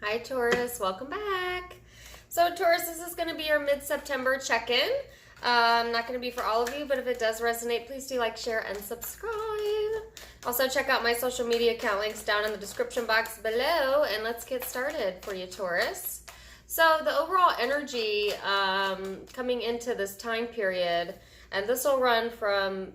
Hi Taurus, welcome back. So Taurus, this is going to be your mid-September check-in. Not going to be for all of you, but if it does resonate, please do like, share, and subscribe. Also check out my social media account links down in the description box below, and let's get started for you Taurus. So the overall energy coming into this time period, and this will run from,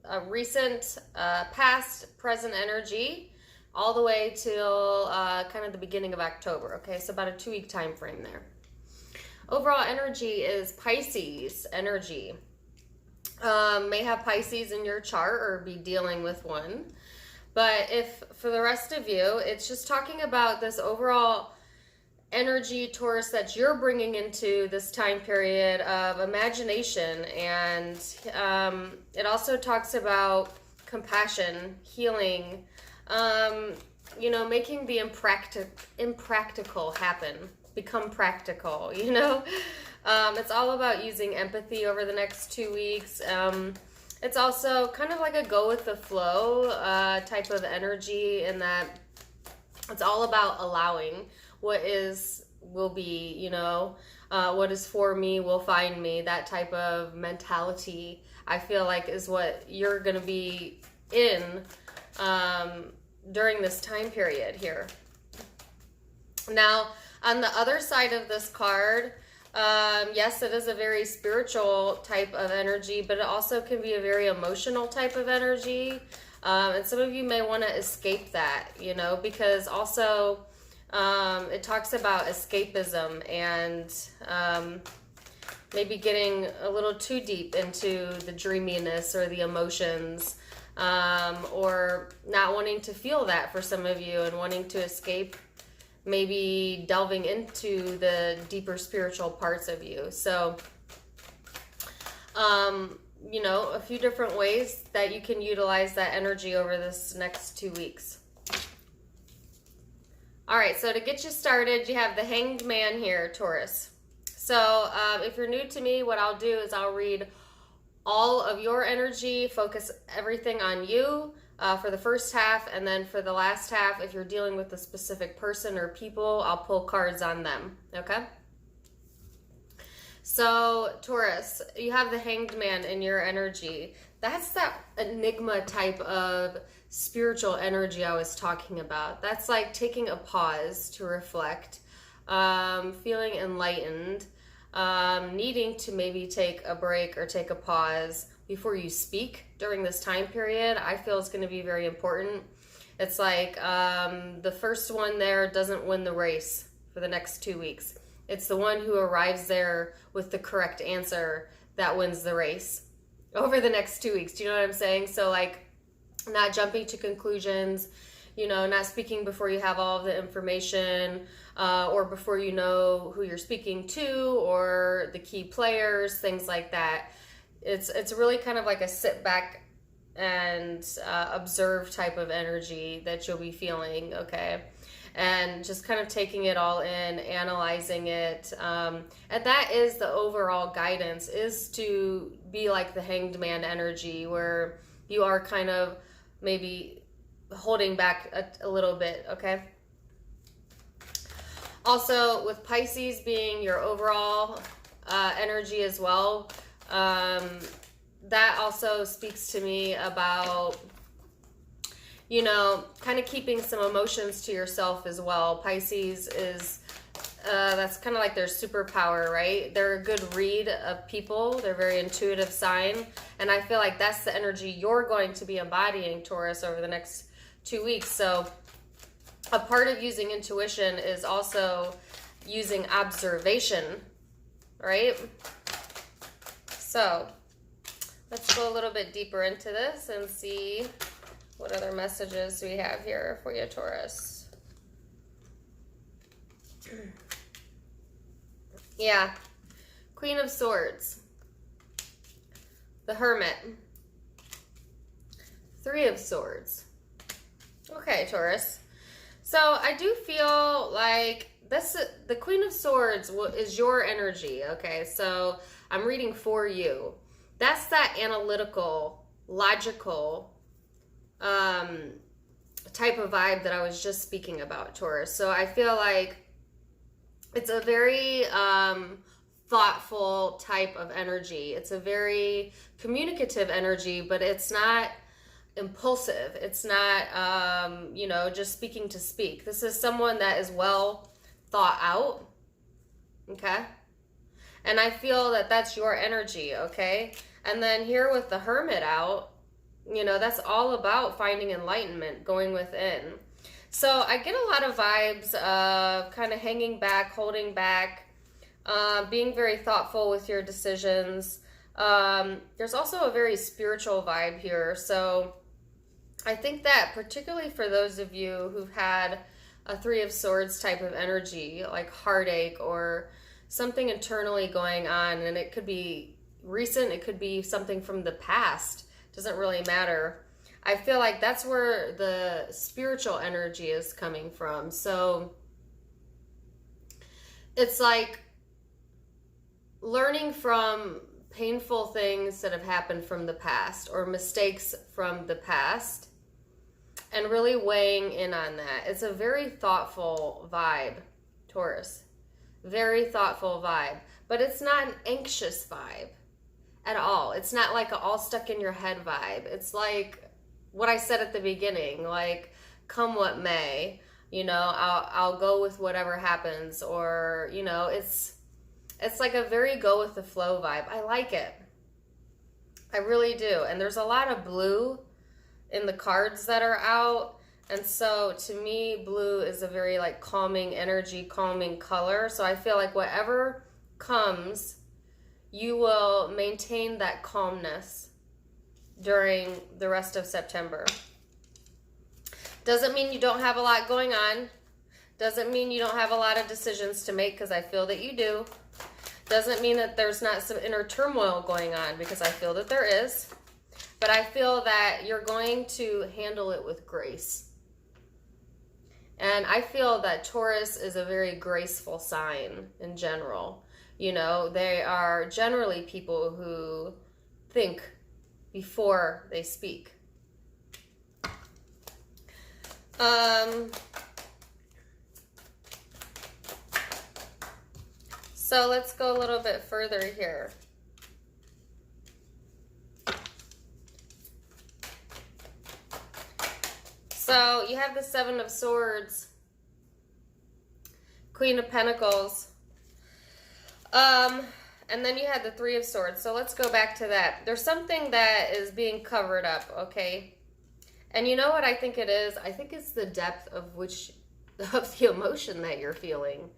a recent, past, present energy, all the way till kind of the beginning of October. Okay, so about a 2-week time frame there. Overall energy is Pisces energy. May have Pisces in your chart or be dealing with one. But if for the rest of you, it's just talking about this overall energy, Taurus, that you're bringing into this time period of imagination. And it also talks about compassion, healing, making the impractical happen, become practical, It's all about using empathy over the next 2 weeks. It's also kind of like a go with the flow type of energy, in that it's all about allowing what is will be, what is for me will find me. That type of mentality, I feel like, is what you're going to be in during this time period here. Now, on the other side of this card, yes, it is a very spiritual type of energy, but it also can be a very emotional type of energy. And some of you may want to escape that, because also it talks about escapism and maybe getting a little too deep into the dreaminess or the emotions, or not wanting to feel that for some of you and wanting to escape, maybe delving into the deeper spiritual parts of you. So, a few different ways that you can utilize that energy over this next 2 weeks. All right, so to get you started, you have the Hanged Man here, Taurus. So if you're new to me, what I'll do is I'll read all of your energy, focus everything on you for the first half, and then for the last half, if you're dealing with a specific person or people, I'll pull cards on them, okay? So Taurus, you have the Hanged Man in your energy. That's that enigma type of spiritual energy I was talking about. That's like taking a pause to reflect, feeling enlightened, needing to maybe take a break or take a pause before you speak during this time period. I feel it's going to be very important. It's like the first one there doesn't win the race for the next 2 weeks. It's the one who arrives there with the correct answer that wins the race over the next 2 weeks. Do you know what I'm saying? So like, not jumping to conclusions, not speaking before you have all of the information, or before you know who you're speaking to or the key players, things like that. It's really kind of like a sit back and observe type of energy that you'll be feeling, okay? And just kind of taking it all in, analyzing it. And that is the overall guidance, is to be like the Hanged Man energy, where you are kind of maybe holding back a little bit, okay? Also, with Pisces being your overall energy as well, that also speaks to me about, kind of keeping some emotions to yourself as well. Pisces is, that's kind of like their superpower, right? They're a good read of people. They're a very intuitive sign. And I feel like that's the energy you're going to be embodying, Taurus, over the next 2 weeks. So a part of using intuition is also using observation, right? So let's go a little bit deeper into this and see what other messages we have here for you, Taurus. Yeah. Queen of Swords. The Hermit. 3 of Swords. Okay, Taurus. So I do feel like the Queen of Swords is your energy, okay? So I'm reading for you. That's that analytical, logical, type of vibe that I was just speaking about, Taurus. So I feel like it's a very thoughtful type of energy. It's a very communicative energy, but it's not impulsive. It's not, just speaking to speak. This is someone that is well thought out. Okay. And I feel that that's your energy. Okay. And then here with the Hermit out, that's all about finding enlightenment, going within. So I get a lot of vibes of kind of hanging back, holding back, being very thoughtful with your decisions. There's also a very spiritual vibe here. So I think that particularly for those of you who've had a Three of Swords type of energy, like heartache or something internally going on, and it could be recent, it could be something from the past, doesn't really matter. I feel like that's where the spiritual energy is coming from. So it's like learning from painful things that have happened from the past or mistakes from the past and really weighing in on that. It's a very thoughtful vibe, Taurus. Very thoughtful vibe. But it's not an anxious vibe at all. It's not like an all stuck in your head vibe. It's like what I said at the beginning, like come what may, I'll go with whatever happens, or, it's like a very go with the flow vibe. I like it. I really do. And there's a lot of blue in the cards that are out. And so to me, blue is a very like calming energy, calming color. So I feel like whatever comes, you will maintain that calmness during the rest of September. Doesn't mean you don't have a lot going on. Doesn't mean you don't have a lot of decisions to make, because I feel that you do. Doesn't mean that there's not some inner turmoil going on, because I feel that there is. But I feel that you're going to handle it with grace. And I feel that Taurus is a very graceful sign in general. They are generally people who think before they speak. So let's go a little bit further here. So you have the Seven of Swords, Queen of Pentacles, and then you had the Three of Swords. So let's go back to that. There's something that is being covered up, okay? And you know what I think it is? I think it's the depth of the emotion that you're feeling,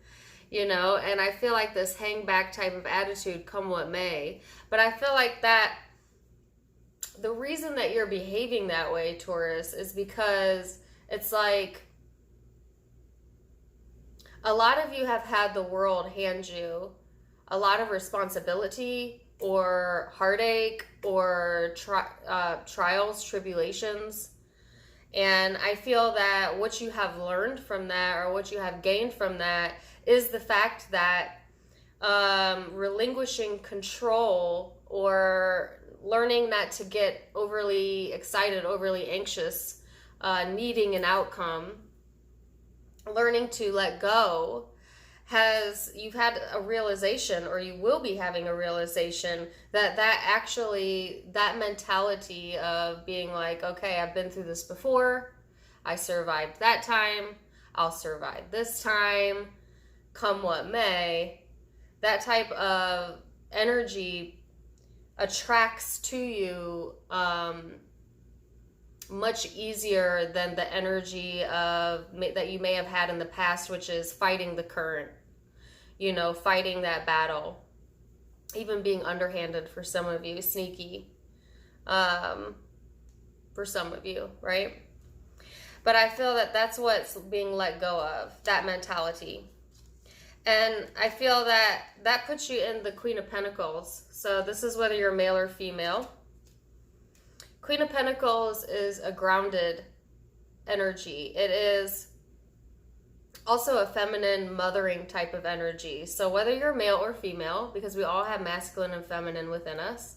and I feel like this hang back type of attitude, come what may. But I feel like that the reason that you're behaving that way, Taurus, is because it's like a lot of you have had the world hand you a lot of responsibility or heartache or trials, tribulations. And I feel that what you have learned from that, or what you have gained from that, is the fact that relinquishing control, or learning not to get overly excited, overly anxious, needing an outcome, learning to let go, you've had a realization, or you will be having a realization that that mentality of being like, okay, I've been through this before, I survived that time, I'll survive this time, come what may, that type of energy attracts to you much easier than the energy that you may have had in the past, which is fighting the current, fighting that battle, even being underhanded for some of you, sneaky for some of you, right? But I feel that that's what's being let go of, that mentality. And I feel that puts you in the Queen of Pentacles. So this is whether you're male or female. Queen of Pentacles is a grounded energy. It is also a feminine, mothering type of energy. So whether you're male or female, because we all have masculine and feminine within us,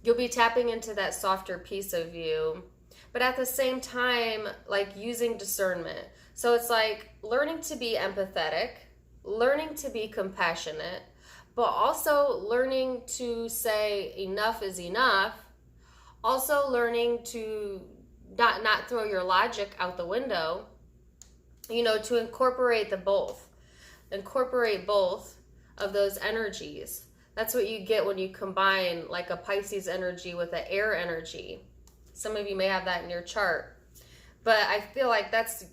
you'll be tapping into that softer piece of you. but at the same time, like using discernment. So it's like learning to be empathetic, learning to be compassionate, but also learning to say enough is enough. Also learning to not throw your logic out the window, you know, to incorporate incorporate both of those energies. That's what you get when you combine like a Pisces energy with an air energy. Some of you may have that in your chart, but I feel like that's,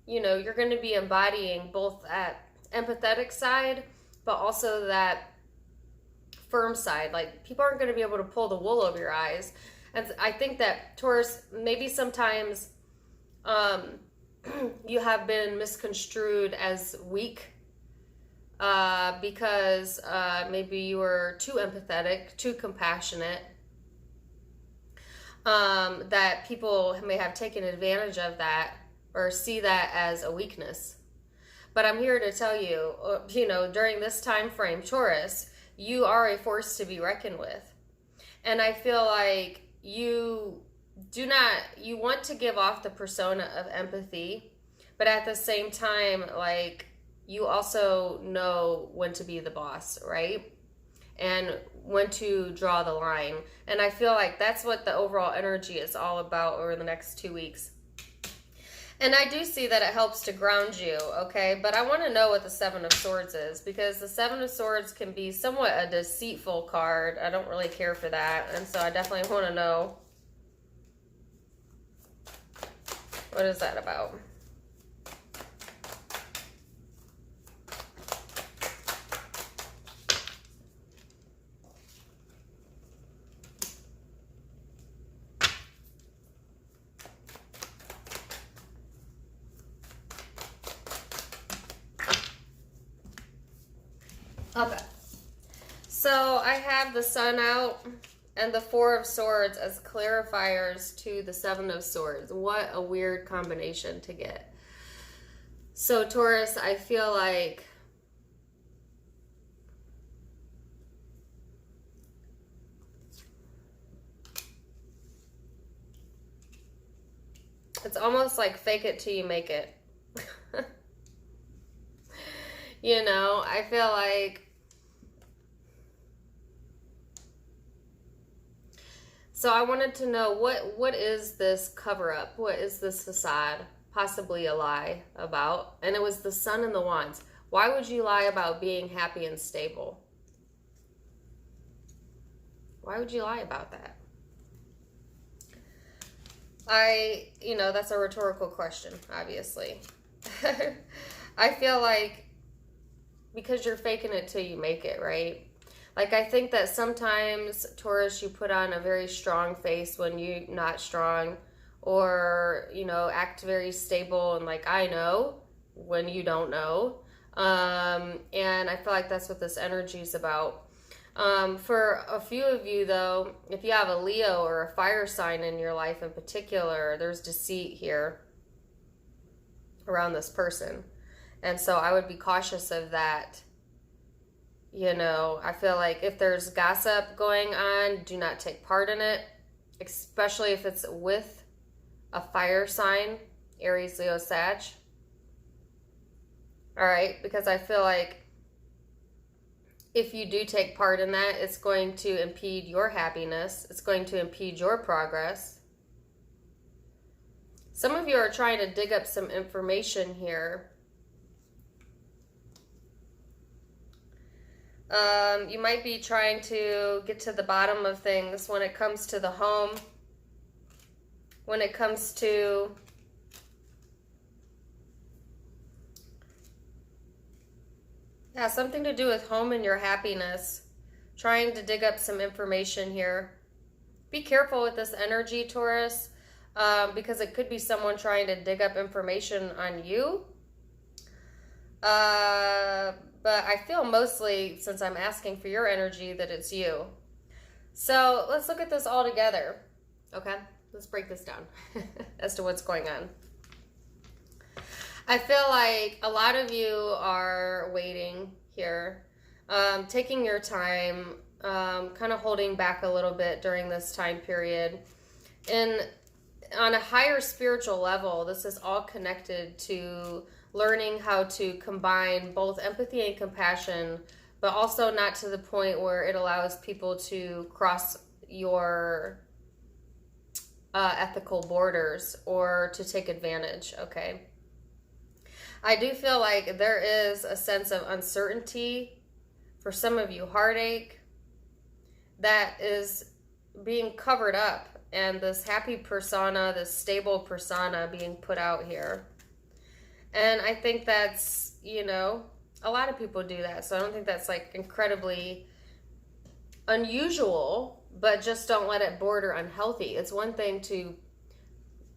you know, you're going to be embodying both that empathetic side, but also that firm side. Like, people aren't going to be able to pull the wool over your eyes. And I think that Taurus, maybe sometimes you have been misconstrued as weak because maybe you were too empathetic, too compassionate, that people may have taken advantage of that or see that as a weakness. But I'm here to tell you, you know, during this time frame, Taurus, you are a force to be reckoned with. And I feel like you want to give off the persona of empathy, but at the same time, like, you also know when to be the boss, right? And when to draw the line. And I feel like that's what the overall energy is all about over the next 2 weeks. And I do see that it helps to ground you, okay? But I want to know what the Seven of Swords is, because the Seven of Swords can be somewhat a deceitful card. I don't really care for that. And so I definitely want to know, what is that about? Okay, so I have the Sun out and the Four of Swords as clarifiers to the Seven of Swords. What a weird combination to get. So Taurus, I feel like it's almost like fake it till you make it. You know, I feel like so I wanted to know what is this cover up? What is this facade? Possibly a lie about. And it was the Sun and the Wands. Why would you lie about being happy and stable? Why would you lie about that? You know, that's a rhetorical question, obviously. I feel like because you're faking it till you make it, right? Like, I think that sometimes, Taurus, you put on a very strong face when you're not strong, or, you know, act very stable and like, I know, when you don't know. And I feel like that's what this energy is about. For a few of you, though, if you have a Leo or a fire sign in your life in particular, there's deceit here around this person. And so I would be cautious of that. You know, I feel like if there's gossip going on, do not take part in it, especially if it's with a fire sign, Aries, Leo, Sag. All right, because I feel like if you do take part in that, it's going to impede your happiness. It's going to impede your progress. Some of you are trying to dig up some information here. You might be trying to get to the bottom of things when it comes to the home, when it comes to something to do with home and your happiness. Trying to dig up some information here. Be careful with this energy, Taurus, because it could be someone trying to dig up information on you. But I feel mostly, since I'm asking for your energy, that it's you. So let's look at this all together. Okay, let's break this down as to what's going on. I feel like a lot of you are waiting here, taking your time, kind of holding back a little bit during this time period. And on a higher spiritual level, this is all connected to learning how to combine both empathy and compassion, but also not to the point where it allows people to cross your ethical borders or to take advantage, okay? I do feel like there is a sense of uncertainty, for some of you, heartache, that is being covered up, and this happy persona, this stable persona being put out here. And I think that's, you know, a lot of people do that, so I don't think that's like incredibly unusual, but just don't let it border unhealthy. It's one thing to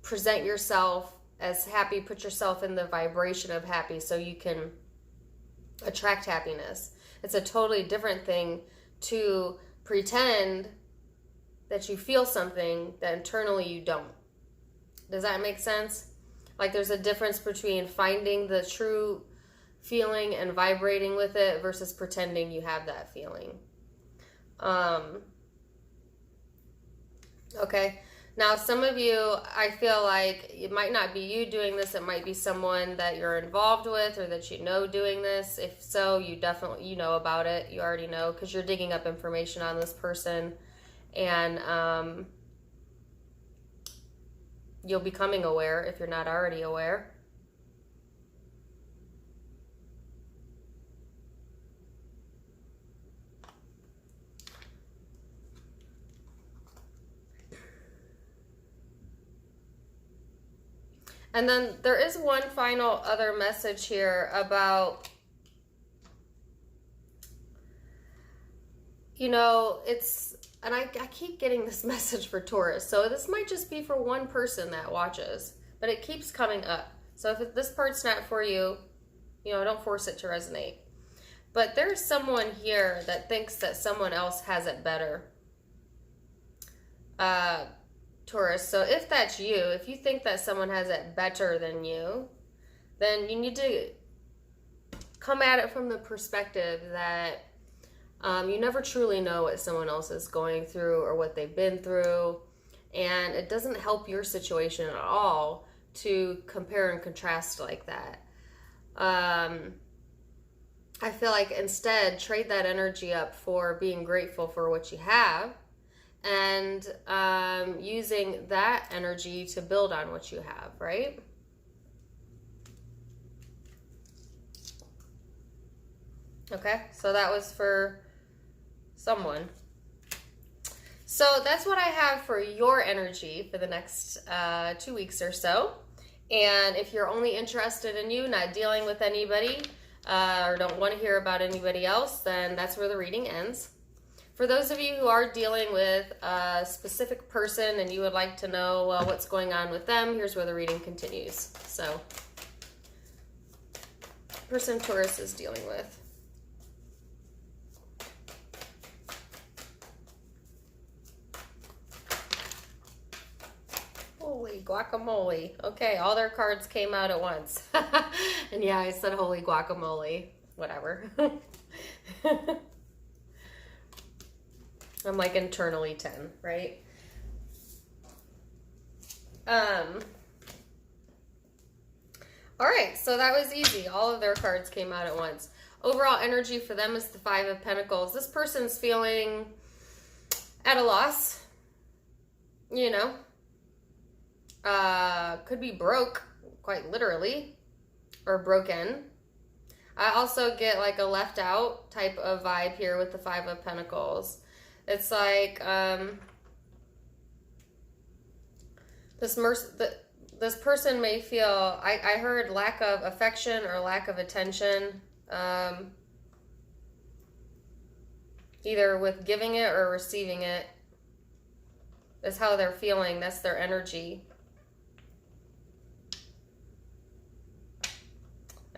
present yourself as happy, put yourself in the vibration of happy so you can attract happiness. It's a totally different thing to pretend that you feel something that internally you don't. Does that make sense? Like there's a difference between finding the true feeling and vibrating with it versus pretending you have that feeling. Okay. Now, some of you, I feel like it might not be you doing this. It might be someone that you're involved with or that you know doing this. If so, you definitely, you know about it. You already know because you're digging up information on this person. And you'll be becoming aware if you're not already aware. And then there is one final other message here about, you know, it's, and I keep getting this message for Taurus, so this might just be for one person that watches, but it keeps coming up. So if this part's not for you, you know, don't force it to resonate. But there's someone here that thinks that someone else has it better. Taurus, so if that's you, if you think that someone has it better than you, then you need to come at it from the perspective that you never truly know what someone else is going through or what they've been through, and it doesn't help your situation at all to compare and contrast like that. I feel like instead, trade that energy up for being grateful for what you have, and using that energy to build on what you have, right? Okay, so that was for someone. So that's what I have for your energy for the next 2 weeks or so. And if you're only interested in you, not dealing with anybody, or don't want to hear about anybody else, then that's where the reading ends. For those of you who are dealing with a specific person and you would like to know what's going on with them, here's where the reading continues. So, person Taurus is dealing with. Holy guacamole. Okay, all their cards came out at once. And yeah, I said holy guacamole. Whatever. I'm like internally 10, right? All right, so that was easy. All of their cards came out at once. Overall energy for them is the Five of Pentacles. This person's feeling at a loss, you know. Could be broke, quite literally, or broken. I also get like a left out type of vibe here with the Five of Pentacles. It's like this person may feel, I heard lack of affection or lack of attention, either with giving it or receiving it. That's how they're feeling. That's their energy.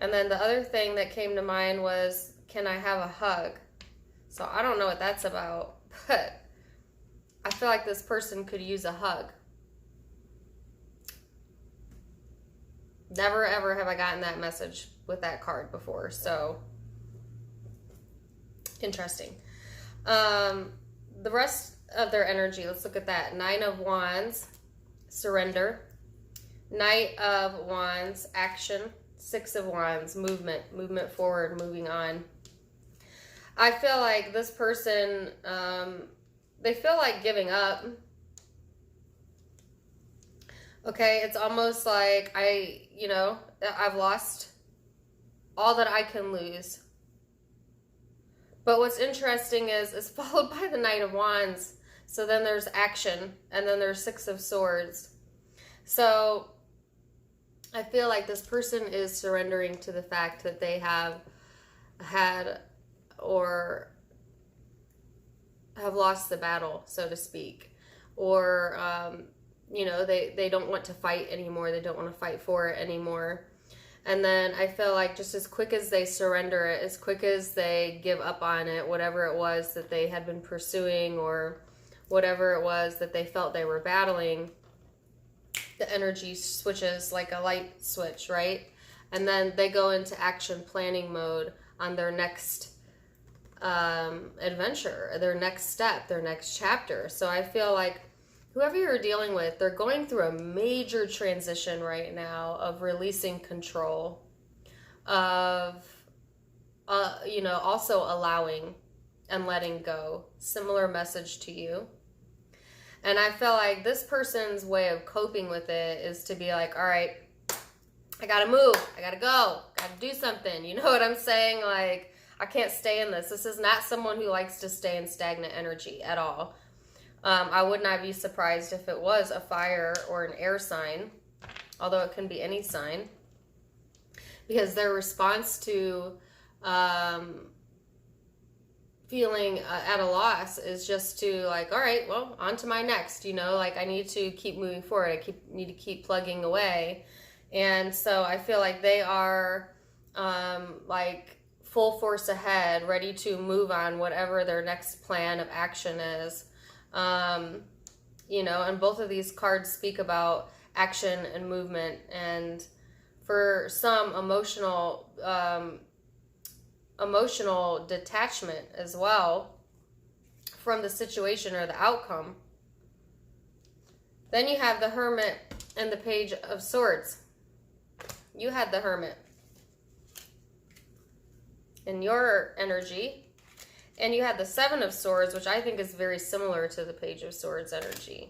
And then the other thing that came to mind was, can I have a hug? So I don't know what that's about, but I feel like this person could use a hug. Never ever have I gotten that message with that card before, so interesting. The rest of their energy, let's look at that. Nine of Wands, surrender. Knight of Wands, action. Six of Wands, movement forward, moving on. I feel like this person, they feel like giving up. Okay, it's almost like I've lost all that I can lose. But what's interesting is it's followed by the Knight of Wands. So then there's action, and then there's Six of Swords. So I feel like this person is surrendering to the fact that they have had or have lost the battle, so to speak. Or, they don't want to fight anymore. They don't want to fight for it anymore. And then I feel like just as quick as they surrender it, as quick as they give up on it, whatever it was that they had been pursuing or whatever it was that they felt they were battling, the energy switches like a light switch, right? And then they go into action planning mode on their next adventure, their next step, their next chapter. So I feel like whoever you're dealing with, they're going through a major transition right now of releasing control, of, also allowing and letting go. Similar message to you. And I feel like this person's way of coping with it is to be like, all right, I gotta move, I gotta go, gotta do something. You know what I'm saying? Like, I can't stay in this. This is not someone who likes to stay in stagnant energy at all. I would not be surprised if it was a fire or an air sign, although it can be any sign, because their response to feeling at a loss is just to like, all right, well, on to my next, like I need to keep moving forward. I need to keep plugging away. And so I feel like they are like full force ahead, ready to move on whatever their next plan of action is. And both of these cards speak about action and movement, and for some emotional detachment as well from the situation or the outcome. Then you have the Hermit and the Page of Swords. You had the Hermit in your energy, and you had the Seven of Swords, which I think is very similar to the Page of Swords energy.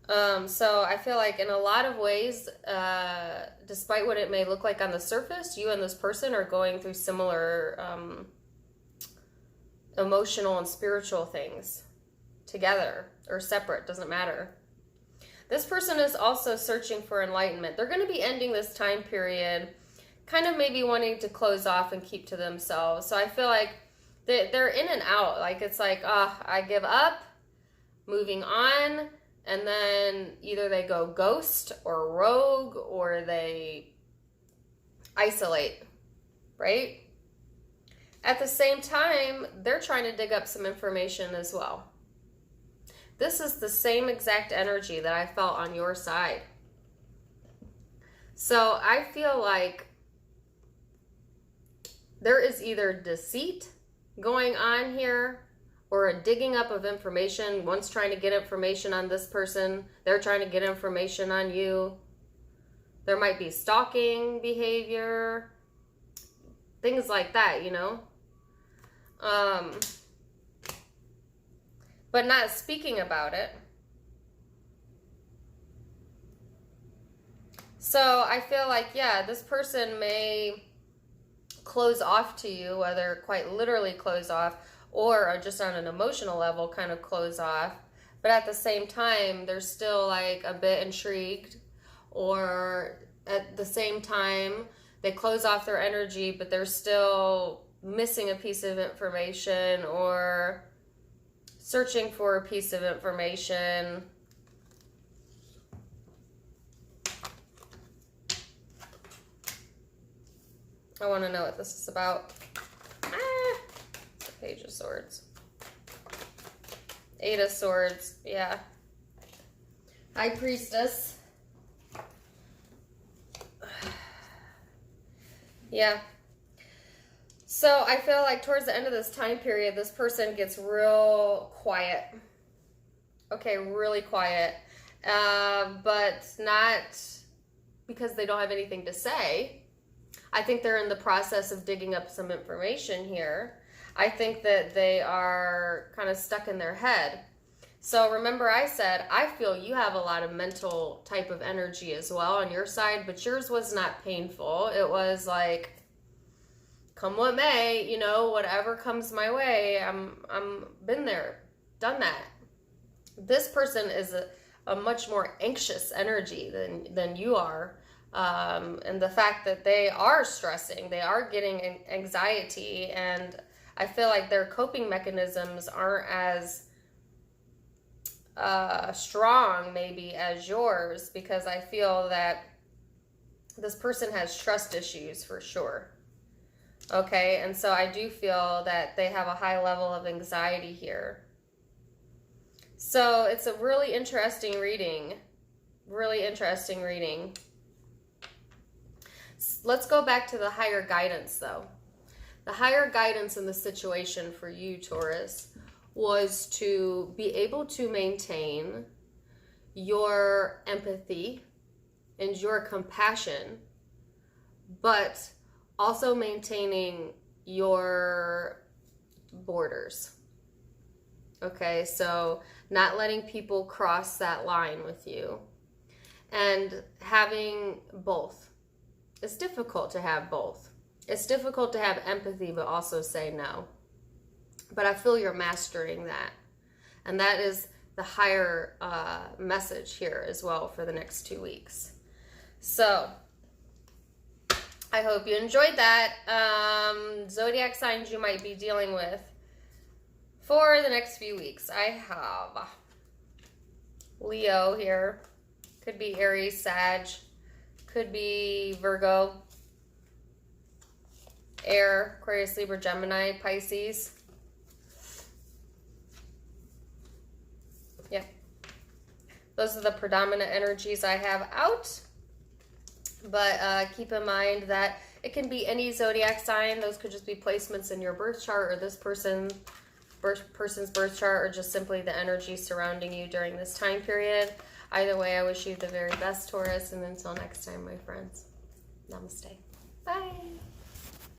So I feel like in a lot of ways, despite what it may look like on the surface, you and this person are going through similar emotional and spiritual things together or separate, doesn't matter. This person is also searching for enlightenment. They're going to be ending this time period kind of maybe wanting to close off and keep to themselves. So I feel like they're in and out. Like it's like, I give up, moving on. And then either they go ghost or rogue or they isolate, right? At the same time, they're trying to dig up some information as well. This is the same exact energy that I felt on your side. So I feel like there is either deceit going on here or a digging up of information. One's trying to get information on this person. They're trying to get information on you. There might be stalking behavior. Things like that, but not speaking about it. So I feel like, yeah, this person may close off to you, whether quite literally close off or just on an emotional level kind of close off. But at the same time, they're still like a bit intrigued, or at the same time, they close off their energy, but they're still missing a piece of information or searching for a piece of information. I want to know what this is about. Page of Swords. Eight of Swords. Yeah. High Priestess. Yeah. So I feel like towards the end of this time period, this person gets real quiet. Okay, really quiet. but not because they don't have anything to say. I think they're in the process of digging up some information here. I think that they are kind of stuck in their head. So remember I said, I feel you have a lot of mental type of energy as well on your side, but yours was not painful. It was like, come what may, you know, whatever comes my way, I'm been there, done that. This person is a much more anxious energy than you are. And the fact that they are stressing, they are getting anxiety, and I feel like their coping mechanisms aren't as strong maybe as yours, because I feel that this person has trust issues for sure. Okay, and so I do feel that they have a high level of anxiety here. So it's a really interesting reading. Really interesting reading. Let's go back to the higher guidance though. The higher guidance in the situation for you, Taurus, was to be able to maintain your empathy and your compassion, but also maintaining your borders. Okay, so not letting people cross that line with you, and having both. It's difficult to have both. It's difficult to have empathy but also say no. But I feel you're mastering that. And that is the higher message here as well for the next 2 weeks. So I hope you enjoyed that. Zodiac signs you might be dealing with for the next few weeks. I have Leo here. Could be Aries, Sag. Could be Virgo, Air, Aquarius, Libra, Gemini, Pisces. Yeah. Those are the predominant energies I have out. But keep in mind that it can be any zodiac sign. Those could just be placements in your birth chart, or this person's birth chart, or just simply the energy surrounding you during this time period. Either way, I wish you the very best, Taurus, and until next time, my friends, namaste. Bye.